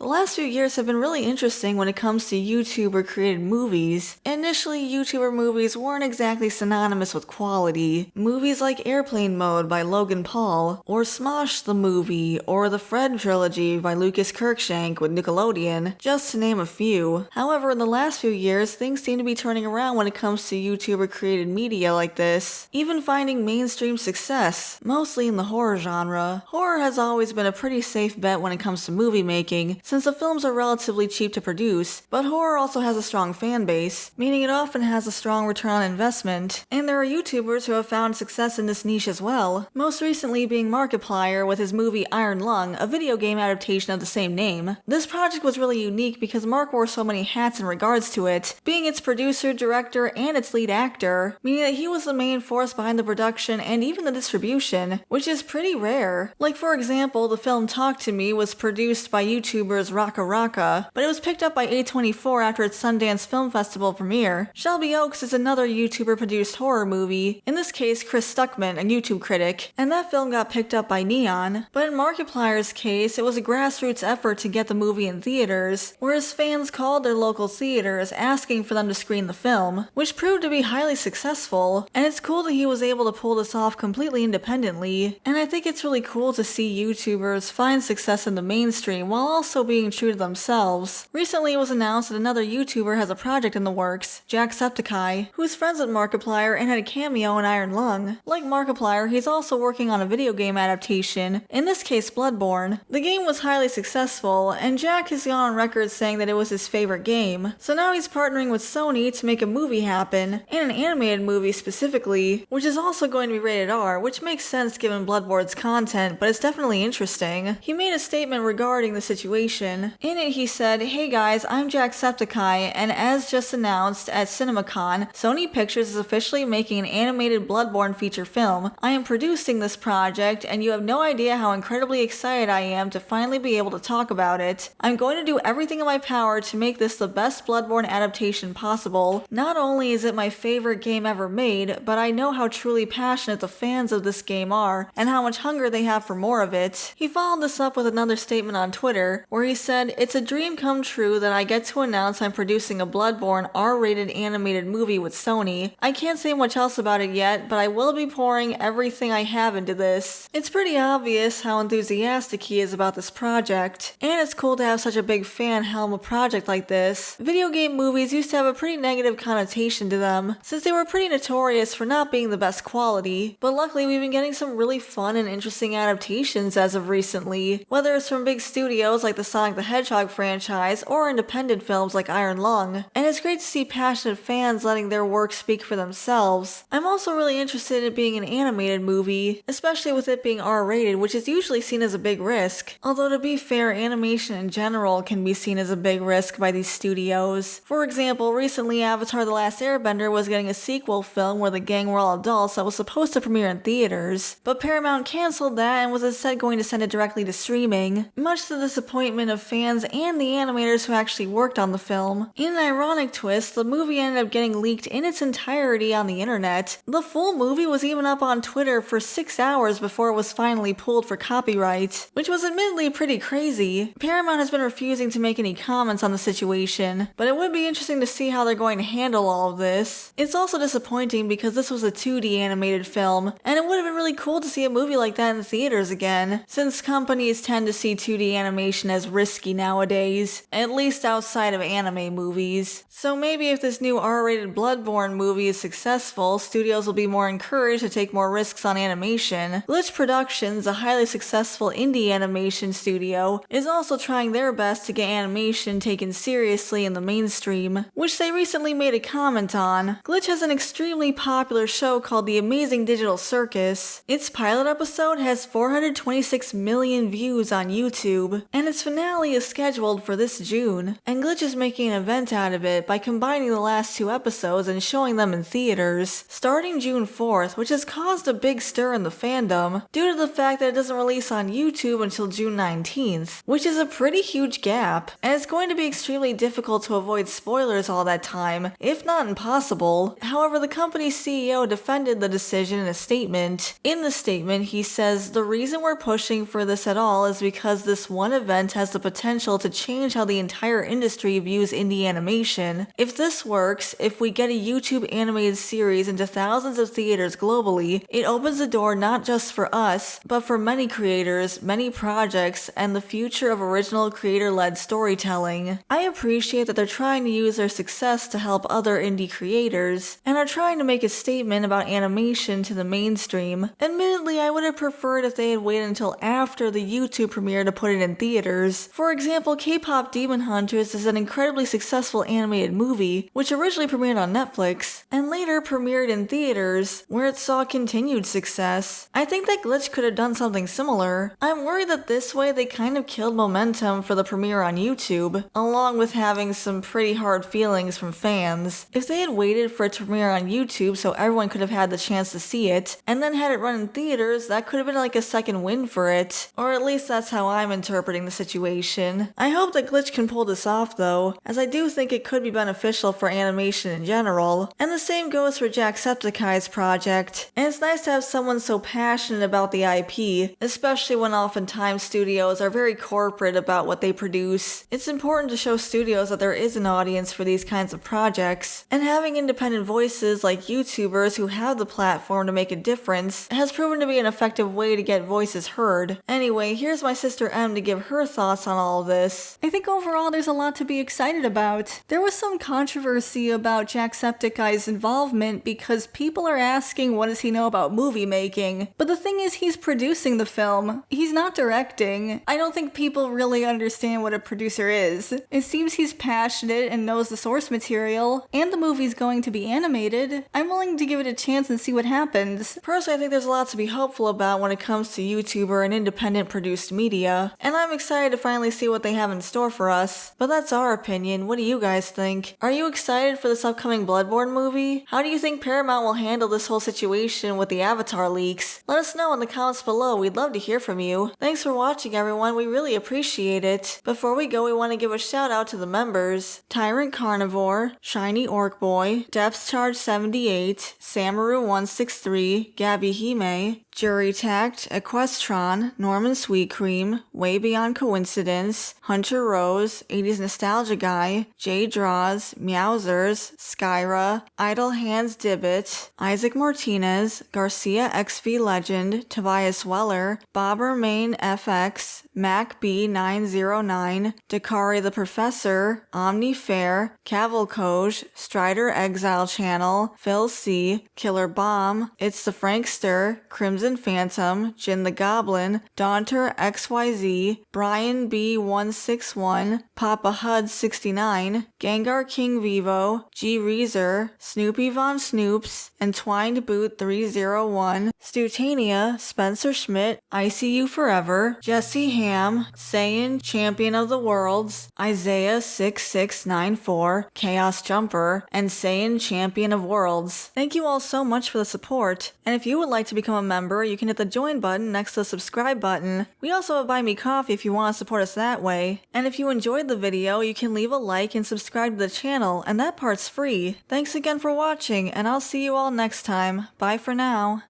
The last few years have been really interesting when it comes to YouTuber-created movies. Initially, YouTuber movies weren't exactly synonymous with quality. Movies like Airplane Mode by Logan Paul, or Smosh the Movie, or the Fred Trilogy by Lucas Kirkshank with Nickelodeon, just to name a few. However, in the last few years, things seem to be turning around when it comes to YouTuber-created media like this, even finding mainstream success, mostly in the horror genre. Horror has always been a pretty safe bet when it comes to movie making, since the films are relatively cheap to produce, but horror also has a strong fan base, meaning it often has a strong return on investment, and there are YouTubers who have found success in this niche as well, most recently being Markiplier with his movie Iron Lung, a video game adaptation of the same name. This project was really unique because Mark wore so many hats in regards to it, being its producer, director, and its lead actor, meaning that he was the main force behind the production and even the distribution, which is pretty rare. Like for example, the film Talk to Me was produced by YouTubers Raka Raka, but it was picked up by A24 after its Sundance Film Festival premiere. Shelby Oaks is another YouTuber-produced horror movie, in this case Chris Stuckman, a YouTube critic, and that film got picked up by Neon. But in Markiplier's case, it was a grassroots effort to get the movie in theaters, whereas fans called their local theaters asking for them to screen the film, which proved to be highly successful, and it's cool that he was able to pull this off completely independently, and I think it's really cool to see YouTubers find success in the mainstream while also being true to themselves. Recently it was announced that another YouTuber has a project in the works, Jacksepticeye, who's friends with Markiplier and had a cameo in Iron Lung. Like Markiplier, he's also working on a video game adaptation, in this case Bloodborne. The game was highly successful, and Jack has gone on record saying that it was his favorite game, so now he's partnering with Sony to make a movie happen, and an animated movie specifically, which is also going to be rated R, which makes sense given Bloodborne's content, but it's definitely interesting. He made a statement regarding the situation. In it he said, "Hey guys, I'm Jacksepticeye, and as just announced at CinemaCon, Sony Pictures is officially making an animated Bloodborne feature film. I am producing this project, and you have no idea how incredibly excited I am to finally be able to talk about it. I'm going to do everything in my power to make this the best Bloodborne adaptation possible. Not only is it my favorite game ever made, but I know how truly passionate the fans of this game are, and how much hunger they have for more of it." He followed this up with another statement on Twitter, where he said, "It's a dream come true that I get to announce I'm producing a Bloodborne R-rated animated movie with Sony. I can't say much else about it yet, but I will be pouring everything I have into this." It's pretty obvious how enthusiastic he is about this project, and it's cool to have such a big fan helm a project like this. Video game movies used to have a pretty negative connotation to them, since they were pretty notorious for not being the best quality, but luckily we've been getting some really fun and interesting adaptations as of recently, whether it's from big studios like the Sonic the Hedgehog franchise or independent films like Iron Lung, and it's great to see passionate fans letting their work speak for themselves. I'm also really interested in it being an animated movie, especially with it being R-rated, which is usually seen as a big risk, although to be fair, animation in general can be seen as a big risk by these studios. For example, recently Avatar The Last Airbender was getting a sequel film where the gang were all adults that was supposed to premiere in theaters, but Paramount cancelled that and was instead going to send it directly to streaming, much to the disappointment of fans and the animators who actually worked on the film. In an ironic twist, the movie ended up getting leaked in its entirety on the internet. The full movie was even up on Twitter for 6 hours before it was finally pulled for copyright, which was admittedly pretty crazy. Paramount has been refusing to make any comments on the situation, but it would be interesting to see how they're going to handle all of this. It's also disappointing because this was a 2D animated film, and it would have been really cool to see a movie like that in theaters again, since companies tend to see 2D animation as risky nowadays, at least outside of anime movies. So maybe if this new R-rated Bloodborne movie is successful, studios will be more encouraged to take more risks on animation. Glitch Productions, a highly successful indie animation studio, is also trying their best to get animation taken seriously in the mainstream, which they recently made a comment on. Glitch has an extremely popular show called The Amazing Digital Circus. Its pilot episode has 426 million views on YouTube, and its finale is scheduled for this June, and Glitch is making an event out of it by combining the last 2 episodes and showing them in theaters, starting June 4th, which has caused a big stir in the fandom, due to the fact that it doesn't release on YouTube until June 19th, which is a pretty huge gap, and it's going to be extremely difficult to avoid spoilers all that time, if not impossible. However, the company's CEO defended the decision in a statement. In the statement, he says, "The reason we're pushing for this at all is because this one event has the the potential to change how the entire industry views indie animation. If this works, if we get a YouTube animated series into thousands of theaters globally, it opens the door not just for us, but for many creators, many projects, and the future of original creator-led storytelling. I appreciate that they're trying to use their success to help other indie creators, and are trying to make a statement about animation to the mainstream. Admittedly, I would have preferred if they had waited until after the YouTube premiere to put it in theaters. For example, K-pop Demon Hunters is an incredibly successful animated movie, which originally premiered on Netflix, and later premiered in theaters, where it saw continued success. I think that Glitch could have done something similar. I'm worried that this way they kind of killed momentum for the premiere on YouTube, along with having some pretty hard feelings from fans. If they had waited for it to premiere on YouTube so everyone could have had the chance to see it, and then had it run in theaters, that could have been like a second win for it. Or at least that's how I'm interpreting the situation. I hope that Glitch can pull this off though, as I do think it could be beneficial for animation in general. And the same goes for Jacksepticeye's project. And it's nice to have someone so passionate about the IP, especially when oftentimes studios are very corporate about what they produce. It's important to show studios that there is an audience for these kinds of projects, and having independent voices like YouTubers who have the platform to make a difference has proven to be an effective way to get voices heard. Anyway, here's my sister M to give her thoughts on all of this. I think overall there's a lot to be excited about. There was some controversy about Jacksepticeye's involvement because people are asking what does he know about movie making, but the thing is he's producing the film. He's not directing. I don't think people really understand what a producer is. It seems he's passionate and knows the source material, and the movie's going to be animated. I'm willing to give it a chance and see what happens. Personally, I think there's a lot to be hopeful about when it comes to YouTuber and independent produced media, and I'm excited to finally see what they have in store for us. But that's our opinion. What do you guys think? Are you excited for this upcoming Bloodborne movie? How do you think Paramount will handle this whole situation with the Avatar leaks? Let us know in the comments below. We'd love to hear from you. Thanks for watching, everyone. We really appreciate it. Before we go, we want to give a shout out to the members: Tyrant Carnivore, Shiny Orc Boy, Depth Charge 78, Samaru 163, Gabby Hime, Jury Tact, Equestron, Norman Sweet Cream, Way Beyond Coincidence, Hunter Rose, 80s Nostalgia Guy, J Draws, Meowsers, Skyra, Idle Hands Dibbit, Isaac Martinez, Garcia XV Legend, Tobias Weller, Bobber Main FX, Mac B909, Dakari the Professor, Omni Fair, Cavalcoj, Strider Exile Channel, Phil C, Killer Bomb, It's the Frankster, Crimson Phantom, Jin the Goblin, Daunter XYZ, Brian B161, Papa Hud 69, Gengar King Vivo, G Reezer, Snoopy Von Snoops, Entwined Boot 301, Stutania, Spencer Schmidt, ICU Forever, Jesse Ham, Saiyan Champion of the Worlds, Isaiah 6694, Chaos Jumper, and Saiyan Champion of Worlds. Thank you all so much for the support, and if you would like to become a member, you can hit the join button next to the subscribe button. We also have Buy Me Coffee if you want to support us that way. And if you enjoyed the video, you can leave a like and subscribe to the channel, and that part's free. Thanks again for watching, and I'll see you all next time. Bye for now.